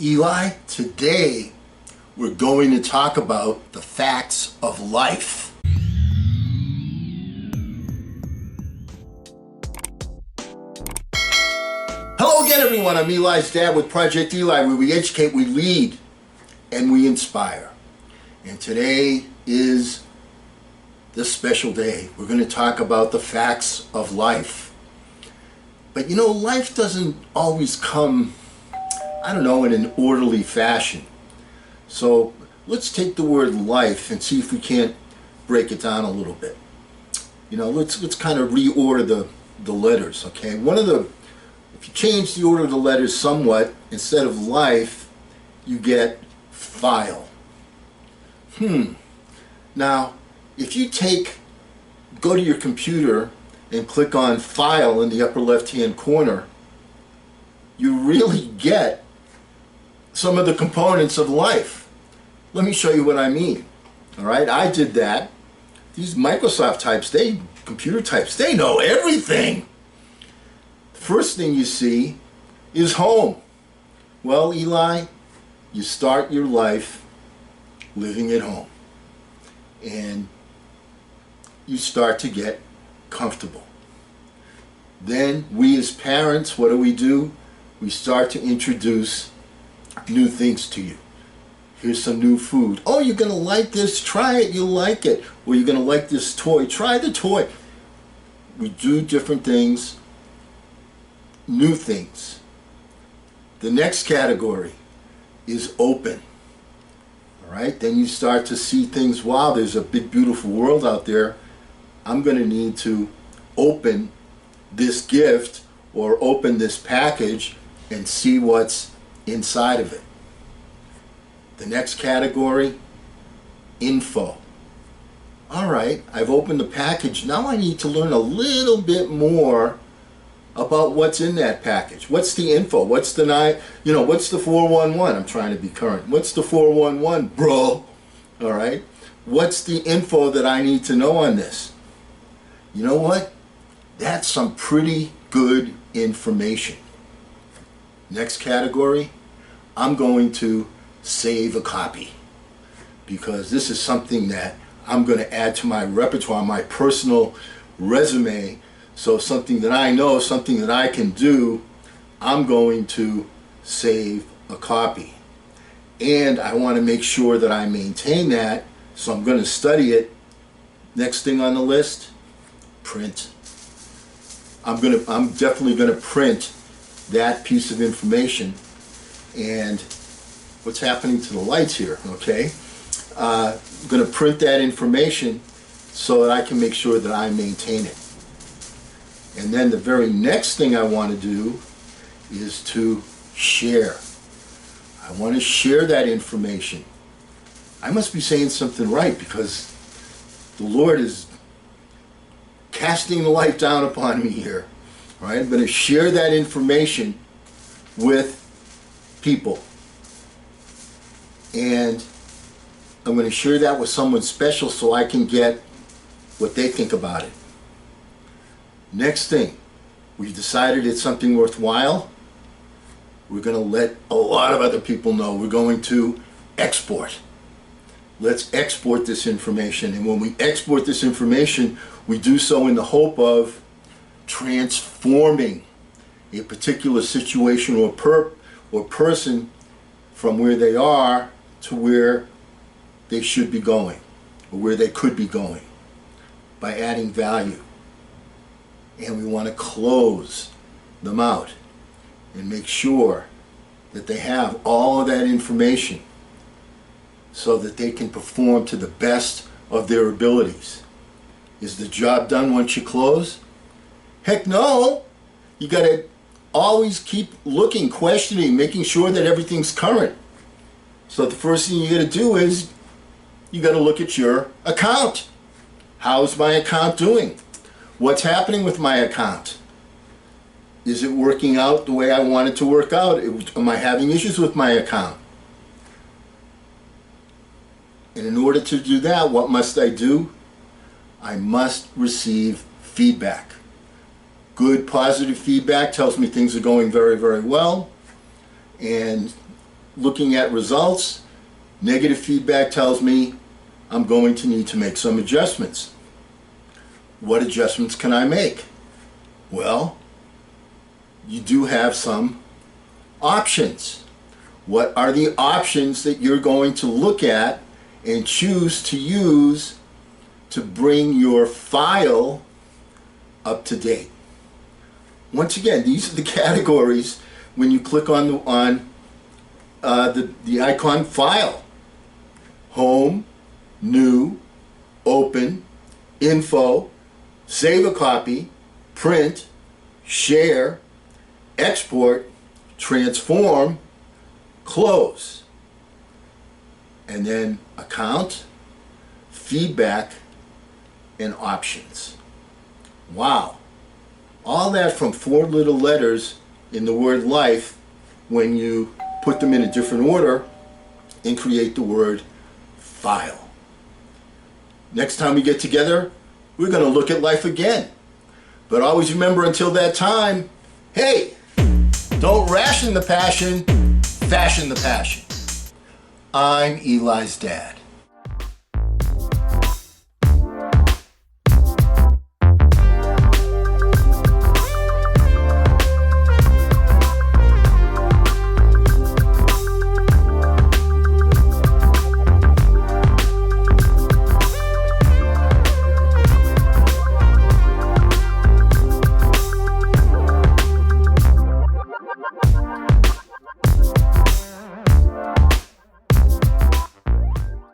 Eli, today we're going to talk about the facts of life. Hello again, everyone. I'm Eli's dad with Project Eli, where we educate, we lead, and we inspire. And today is this special day. We're going to talk about the facts of life. But you know, life doesn't always come, in an orderly fashion. So let's take the word life and see if we can't break it down a little bit. Let's kind of reorder the letters, okay? If you change the order of the letters somewhat, instead of life, you get file. Now, if you go to your computer and click on file in the upper left-hand corner, you really get some of the components of life. Let me show you what I mean. All right, I did that. These Microsoft types, computer types, they know everything. The first thing you see is home. Well, Eli, you start your life living at home. And you start to get comfortable. Then we as parents, what do? We start to introduce new things to you. Here's some new food. Oh, you're going to like this? Try it. You'll like it. Or you're going to like this toy. Try the toy. We do different things, new things. The next category is open. All right? Then you start to see things. Wow, there's a big, beautiful world out there. I'm going to need to open this gift or open this package and see what's inside of it. The next category, info. All right, I've opened the package. Now I need to learn a little bit more about what's in that package. What's the info? What's the what's the 411? I'm trying to be current. What's the 411, bro? All right. What's the info that I need to know on this? You know what? That's some pretty good information. Next category, I'm going to save a copy, because this is something that I'm going to add to my repertoire, my personal resume. So something that I know, something that I can do, I'm going to save a copy. And I want to make sure that I maintain that, so I'm going to study it. Next thing on the list, print. I'm definitely going to print that piece of information. And what's happening to the lights here, okay? I'm going to print that information so that I can make sure that I maintain it. And then the very next thing I want to do is to share. I want to share that information. I must be saying something right, because the Lord is casting the light down upon me here. All right? I'm going to share that information with people. And I'm going to share that with someone special so I can get what they think about it. Next thing, we've decided it's something worthwhile. We're going to let a lot of other people know. We're going to export. Let's export this information. And when we export this information, we do so in the hope of transforming a particular situation or person from where they are to where they should be going, or where they could be going, by adding value. And we want to close them out and make sure that they have all of that information so that they can perform to the best of their abilities. Is the job done once you close? Heck no! You got to always keep looking, questioning, making sure that everything's current. So the first thing you got to do is you got to look at your account. How's my account doing? What's happening with my account? Is it working out the way I want it to work out? Am I having issues with my account? And in order to do that, what must I do? I must receive feedback. Good, positive feedback tells me things are going very, very well. And looking at results. Negative feedback tells me I'm going to need to make some adjustments. What adjustments can I make? Well, you do have some options. What are the options that you're going to look at and choose to use to bring your file up to date? Once again, these are the categories when you click on the icon File. Home, New, Open, Info, Save a Copy, Print, Share, Export, Transform, Close. And then Account, Feedback, and Options. Wow. All that from 4 little letters in the word life when you put them in a different order and create the word file. Next time we get together, we're going to look at life again. But always remember, until that time, hey, don't ration the passion, fashion the passion. I'm Eli's dad.